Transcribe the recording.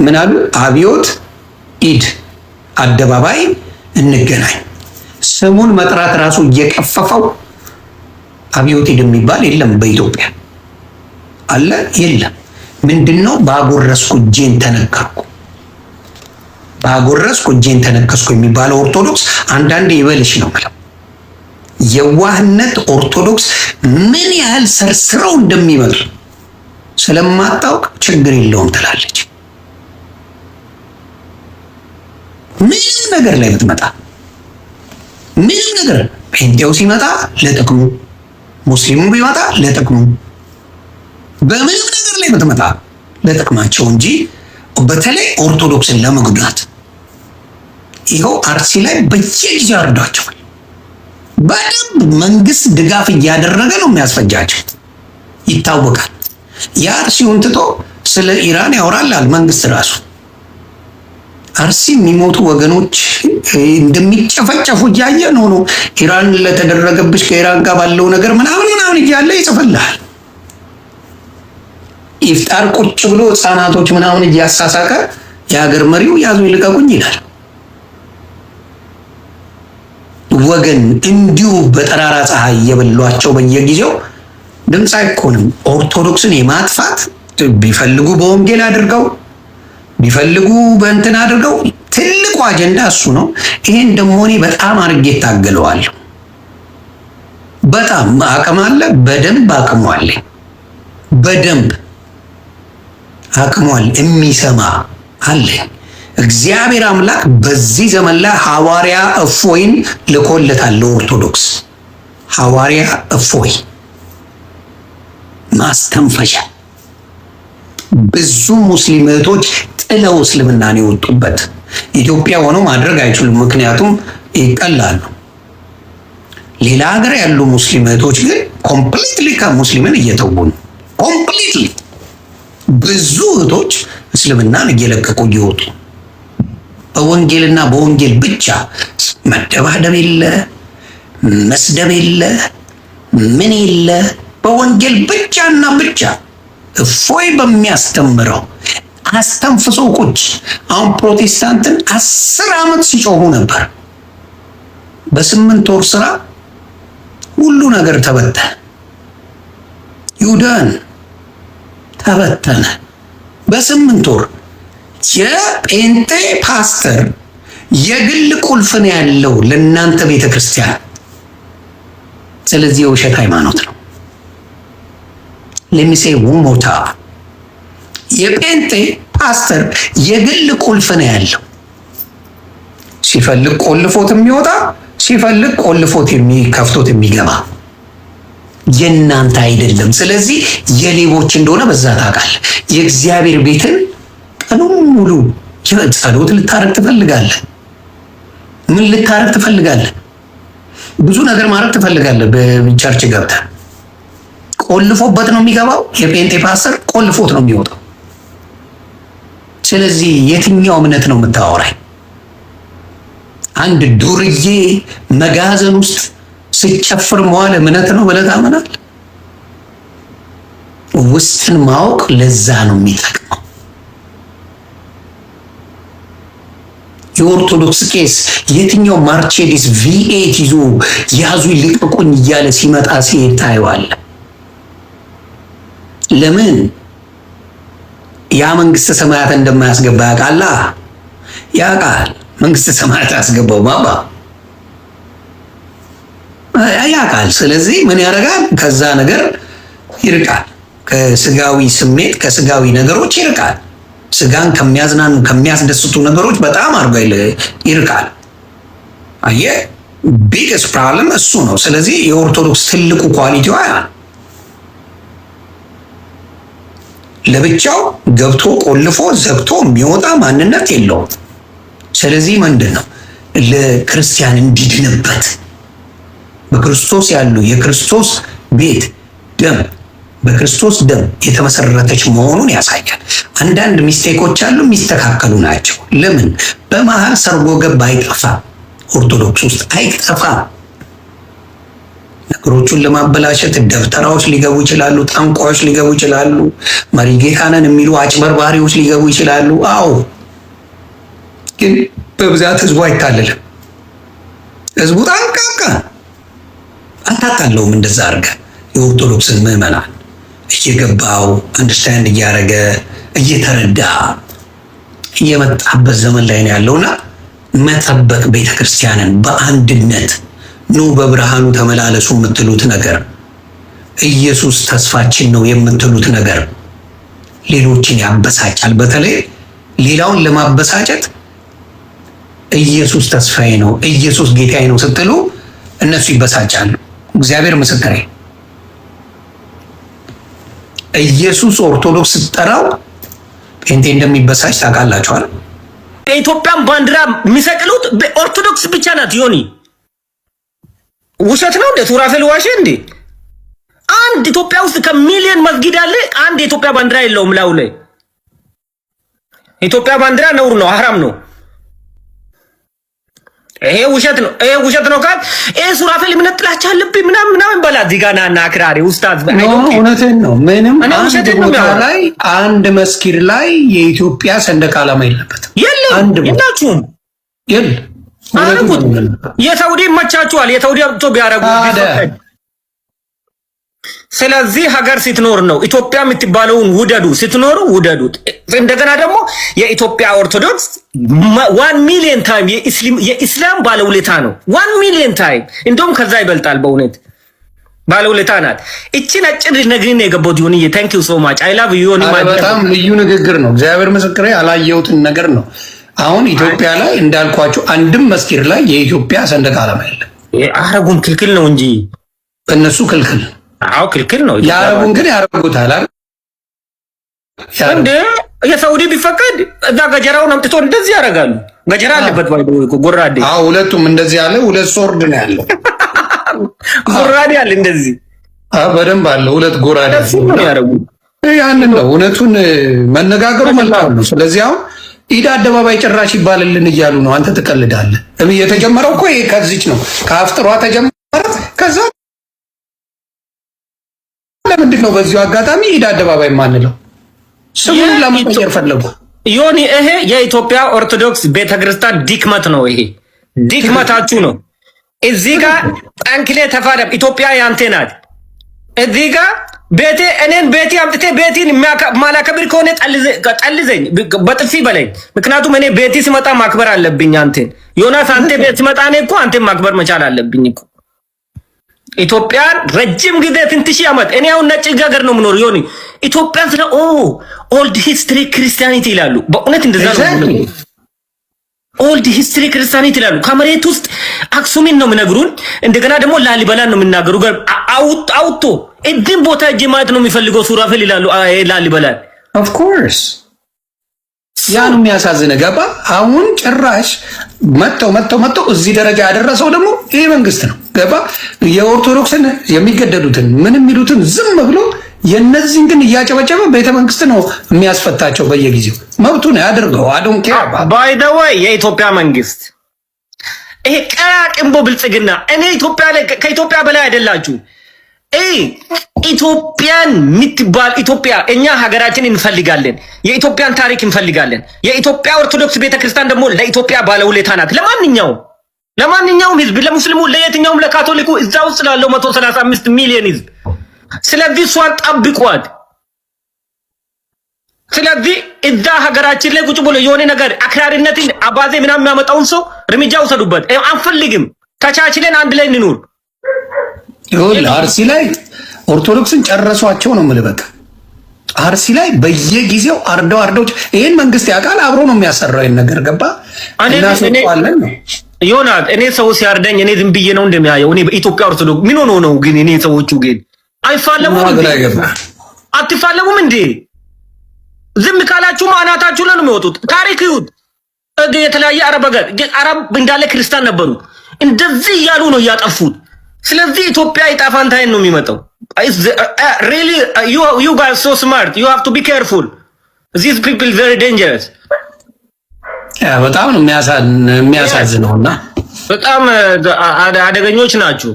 ምን አሉ? አብዮት ኢድ አደባባይ እንገናኝ። ስሙን መጥራት ራሱ እየቀፈፈው አብዮት ኢድ የሚባል የለም በኢትዮጵያ አለ የለም። ምንድነው? ባጎረስኩ እጄን ተነከርኩ፣ ባጎረስኩ እጄን ተነከስኩ የሚባለው ኦርቶዶክስ አንዳንዴ ይበልሽ ነው ማለት የዋህነት ኦርቶዶክስ ምን ያህል ሰርስረው እንደሚመጡ ስለማታውቅ ችግር የለውም ትላለች። ምንም ነገር ላይ ብትመጣ ምንም ነገር ጴንጤው ሲመጣ ለጥቅሙ፣ ሙስሊሙ ቢመጣ ለጥቅሙ፣ በምንም ነገር ላይ ብትመጣ ለጥቅማቸው እንጂ በተለይ ኦርቶዶክስን ለመጉዳት ይኸው አርሲ ላይ በየጊዜው አርዷቸዋል። በደንብ መንግስት ድጋፍ እያደረገ ነው የሚያስፈጃቸው ይታወቃል። የአርሲውን ትቶ ስለ ኢራን ያወራላል መንግስት ራሱ። አርሲ የሚሞቱ ወገኖች እንደሚጨፈጨፉ እያየ ነው ኢራን ለተደረገብሽ ከኢራን ጋር ባለው ነገር ምናምን እያለ ይጽፍልሃል። ኢፍጣር ቁጭ ብሎ ህፃናቶች ምናምን እያሳሳቀ የሀገር መሪው ያዙ ይልቀቁኝ ይላል። ወገን እንዲሁ በጠራራ ፀሐይ የበሏቸው በየጊዜው ድምፅ አይኮንም። ኦርቶዶክስን የማጥፋት ቢፈልጉ በወንጌል አድርገው ቢፈልጉ በእንትን አድርገው ትልቁ አጀንዳ እሱ ነው። ይሄን ደግሞ እኔ በጣም አድርጌ ታገለዋለሁ። በጣም አቅም አለ፣ በደንብ አቅሙ አለ፣ በደንብ አቅሟል። የሚሰማ አለ። እግዚአብሔር አምላክ በዚህ ዘመን ላይ ሐዋርያ እፎይን ልኮለታል ለኦርቶዶክስ። ሐዋርያ እፎይ ማስተንፈሻ። ብዙ ሙስሊም እህቶች ጥለው እስልምናን የወጡበት ኢትዮጵያ ሆነው ማድረግ አይችሉም፣ ምክንያቱም ይቀላሉ። ሌላ ሀገር ያሉ ሙስሊም እህቶች ግን ኮምፕሊትሊ ከሙስሊምን እየተዉ ነው። ኮምፕሊትሊ ብዙ እህቶች እስልምናን እየለቀቁ እየወጡ በወንጌልና በወንጌል ብቻ መደባደብ የለ፣ መስደብ የለ፣ ምን የለ፣ በወንጌል ብቻና ብቻ እፎይ በሚያስተምረው አስተንፍሶ ቁጭ። አሁን ፕሮቴስታንትን 10 ዓመት ሲጮሁ ነበር። በ8 ወር ስራ ሁሉ ነገር ተበተነ። ይሁዳን ተበተነ በ8 ወር። የጴንጤ ፓስተር የግል ቁልፍ ነው ያለው ለእናንተ ቤተክርስቲያን። ስለዚህ የውሸት ሃይማኖት ነው። ለሚሴ ውሞታ የጴንጤ ፓስተር የግል ቁልፍ ነው ያለው። ሲፈልግ ቆልፎት የሚወጣ ሲፈልግ ቆልፎት የሚከፍቶት የሚገባ የእናንተ አይደለም። ስለዚህ የሌቦች እንደሆነ በዛ ታውቃለህ። የእግዚአብሔር ቤትን ቀኑን ሙሉ ጸሎት ልታረግ ትፈልጋለህ። ምን ልታረግ ትፈልጋለህ? ብዙ ነገር ማድረግ ትፈልጋለህ። በቸርች ገብተህ ቆልፎበት ነው የሚገባው። የጴንጤ ፓስተር ቆልፎት ነው የሚወጣው። ስለዚህ የትኛው እምነት ነው የምታወራኝ? አንድ ዱርዬ መጋዘን ውስጥ ሲጨፍር መዋል እምነት ነው ብለህ ታምናለህ? ውስጥን ማወቅ ለዛ ነው የሚጠቅመው። የኦርቶዶክስ ቄስ የትኛው ማርቼዲስ V8 ይዞ ያዙ ይልቀቁኝ እያለ ሲመጣ ሲሄድ ታየዋለህ። ለምን? ያ መንግስተ ሰማያት እንደማያስገባ ያውቃላ። ያውቃል። መንግስተ ሰማያት ያስገባው ባባ ያውቃል። ስለዚህ ምን ያደርጋል? ከዛ ነገር ይርቃል። ከስጋዊ ስሜት ከስጋዊ ነገሮች ይርቃል። ስጋን ከሚያዝናኑ ከሚያስደስቱ ነገሮች በጣም አድርጎ ይርቃል። አየህ፣ ቢግስ ፕሮብለም እሱ ነው። ስለዚህ የኦርቶዶክስ ትልቁ ኳሊቲዋ ለብቻው ገብቶ ቆልፎ ዘግቶ የሚወጣ ማንነት የለውም። ስለዚህ ምንድን ነው ለክርስቲያን እንዲድንበት በክርስቶስ ያሉ የክርስቶስ ቤት ደም በክርስቶስ ደም የተመሰረተች መሆኑን ያሳያል። አንዳንድ ሚስቴኮች አሉ፣ የሚስተካከሉ ናቸው። ለምን? በመሃል ሰርጎ ገብ አይጠፋም። ኦርቶዶክስ ውስጥ አይጠፋም። ነገሮቹን ለማበላሸት ደብተራዎች ሊገቡ ይችላሉ፣ ጠንቋዮች ሊገቡ ይችላሉ፣ መሪጌታንን የሚሉ አጭበርባሪዎች ሊገቡ ይችላሉ። አዎ፣ ግን በብዛት ህዝቡ አይታለልም። ህዝቡ ጠንቃቃ አታታለውም። እንደዛ አድርገ የኦርቶዶክስን ምዕመናን እየገባው አንደርስታንድ እያደረገ እየተረዳ እየመጣበት ዘመን ላይ ነው ያለውና መጠበቅ ቤተክርስቲያንን በአንድነት ኑ በብርሃኑ ተመላለሱ የምትሉት ነገር፣ ኢየሱስ ተስፋችን ነው የምትሉት ነገር ሌሎችን ያበሳጫል። በተለይ ሌላውን ለማበሳጨት ኢየሱስ ተስፋዬ ነው፣ ኢየሱስ ጌታዬ ነው ስትሉ እነሱ ይበሳጫሉ። እግዚአብሔር ምስክሬ፣ ኢየሱስ ኦርቶዶክስ ስትጠራው ጴንጤ እንደሚበሳጭ ታውቃላችኋል። የኢትዮጵያን ባንዲራ የሚሰቅሉት ኦርቶዶክስ ብቻ ናት። ዮኒ ውሸት ነው እንዴ? ሱራፌል ዋሸ እንዴ? አንድ ኢትዮጵያ ውስጥ ከሚሊዮን መስጊድ አለ፣ አንድ የኢትዮጵያ ባንዲራ የለውም ላዩ ላይ። ኢትዮጵያ ባንዲራ ነውር ነው፣ ሐራም ነው። ይሄ ውሸት ነው፣ ይሄ ውሸት ነው። ካል ይሄ ሱራፌል ምን ጥላቻ አለብኝ ምናምን በላት ዚጋናና አክራሪ ኡስታዝ እውነቴን ነው። ምንም አንድ ቦታ ላይ አንድ መስጊድ ላይ የኢትዮጵያ ሰንደቅ ዓላማ የለበትም። የላችሁም። የሳውዲ ይመቻችኋል። የሳውዲ አብቶ ቢያረጉ ስለዚህ ሀገር ስትኖር ነው ኢትዮጵያ የምትባለውን ውደዱ። ስትኖሩ ውደዱት። እንደገና ደግሞ የኢትዮጵያ ኦርቶዶክስ 1 ሚሊዮን ታይም የኢስላም ባለውለታ ነው። 1 ሚሊዮን ታይም እንደውም ከዛ ይበልጣል። በእውነት ባለውለታ ናት። እቺን አጭር ነግሪን ነው የገባው ዲዮኒ። ታንክ ዩ ሶ ማች አይ ላቭ ዩ ዮኒ። በጣም ልዩ ንግግር ነው። እግዚአብሔር ምስክሬ፣ አላየሁትን ነገር ነው። አሁን ኢትዮጵያ ላይ እንዳልኳችሁ አንድም መስጊድ ላይ የኢትዮጵያ ሰንደቅ ዓላማ የለም። አረጉን ክልክል ነው እንጂ እነሱ ክልክል። አዎ ክልክል ነው። ያረጉን ግን ያረጉታል አይደል? እንደ የሳውዲ ቢፈቀድ እዛ ገጀራውን አምጥቶ እንደዚህ ያደርጋሉ። ገጀራ አለበት ባይ ጎራዴ። አዎ ሁለቱም እንደዚህ ያለ ሁለት ሶርድ ነው ያለው። ጎራዴ አለ እንደዚህ። በደንብ አለ ሁለት ጎራዴ ያደርጉ። ያንን ነው እውነቱን መነጋገሩ መልካም ነው። ስለዚህ አሁን ኢድ አደባባይ ጭራሽ ይባልልን እያሉ ነው። አንተ ትቀልዳለህ። የተጀመረው እኮ ይሄ ከዚች ነው፣ ከአፍጥሯ ተጀመረ። ከዛ ለምንድን ነው በዚሁ አጋጣሚ ኢድ አደባባይ ማንለው? ስሙን ለመቀየር ፈለጉ። ዮኒ ይሄ የኢትዮጵያ ኦርቶዶክስ ቤተክርስቲያን ድክመት ነው። ይሄ ድክመታችሁ ነው። እዚህ ጋር አንክሌ ተፋደም ኢትዮጵያ ያንተ ናት። እዚህ ጋር ቤቴ እኔን ቤቴ አምጥቴ ቤቴን ማላከብር ከሆነ ጠልዘኝ በጥፊ በለኝ። ምክንያቱም እኔ ቤቴ ሲመጣ ማክበር አለብኝ አንተን። ዮናስ አንተ ቤት ሲመጣ እኔ እኮ አንተን ማክበር መቻል አለብኝ እኮ። ኢትዮጵያን ረጅም ጊዜ ስንት ሺህ ዓመት እኔ አሁን ነጭ ሀገር ነው የምኖር። ዮኒ ኢትዮጵያን ስለ ኦልድ ሂስትሪ ክርስቲያኒቲ ይላሉ። በእውነት እንደዛ ነው። ኦልድ ሂስትሪ ክርስቲያኒቲ ይላሉ። ከመሬት ውስጥ አክሱምን ነው የሚነግሩን። እንደገና ደግሞ ላሊበላን ነው የሚናገሩ። አውጥቶ እድን ቦታ እጅ ማለት ነው የሚፈልገው ሱራፌል ይላሉ። ላሊበላን ኦፍ ኮርስ ያን የሚያሳዝነ ገባ። አሁን ጭራሽ መጥተው እዚህ ደረጃ ያደረሰው ደግሞ ይሄ መንግስት ነው። ገባ። የኦርቶዶክስን የሚገደሉትን ምን የሚሉትን ዝም ብሎ የነዚህን ግን እያጨበጨበ ቤተ መንግስት ነው የሚያስፈታቸው በየጊዜው። መብቱ ነው ያደርገው። አዶን ኬር ባይ ዘ ወይ የኢትዮጵያ መንግስት ይሄ ቀራቅንቦ ብልጽግና እኔ ኢትዮጵያ ላይ ከኢትዮጵያ በላይ አይደላችሁ። ኢትዮጵያን የምትባል ኢትዮጵያ እኛ ሀገራችን እንፈልጋለን። የኢትዮጵያን ታሪክ እንፈልጋለን። የኢትዮጵያ ኦርቶዶክስ ቤተክርስቲያን ደግሞ ለኢትዮጵያ ባለውለታ ናት። ለማንኛውም ህዝብ፣ ለሙስሊሙ፣ ለየትኛውም፣ ለካቶሊኩ እዛ ውስጥ ላለው 135 ሚሊዮን ህዝብ። ስለዚህ እሷን ጠብቋት። ስለዚህ እዛ ሀገራችን ላይ ቁጭ ብሎ የሆነ ነገር አክራሪነትን አባዜ ምናምን የሚያመጣውን ሰው እርምጃ ውሰዱበት። አንፈልግም። ተቻችለን አንድ ላይ እንኑር። አርሲ ላይ ኦርቶዶክስን ጨረሷቸው ነው የምልህ። በቃ አርሲ ላይ በየጊዜው አርደው ይሄን መንግስት ያውቃል። አብሮ ነው የሚያሰራው ይሄን ነገር ገባ። እናሰጣለን ነው ዮናስ። እኔ ሰው ሲያርደኝ እኔ ዝም ብዬ ነው እንደሚያየው። እኔ በኢትዮጵያ ኦርቶዶክስ ምን ሆኖ ነው ግን? እኔ ሰዎቹ ግን አይፋለሙም እንዴ? አትፋለሙም እንዴ? ዝም ካላችሁ ማናታችሁ ላይ ነው የሚወጡት። ታሪክ ይሁት የተለያየ አረብ እንዳለ ክርስቲያን ነበሩ። እንደዚህ እያሉ ነው እያጠፉት። ስለዚህ ኢትዮጵያ ይጣፋንታይን ነው የሚመጣው። really you guys so smart, you have to be careful, these people very dangerous። በጣም ነው የሚያሳዝነውና በጣም አደገኞች ናቸው።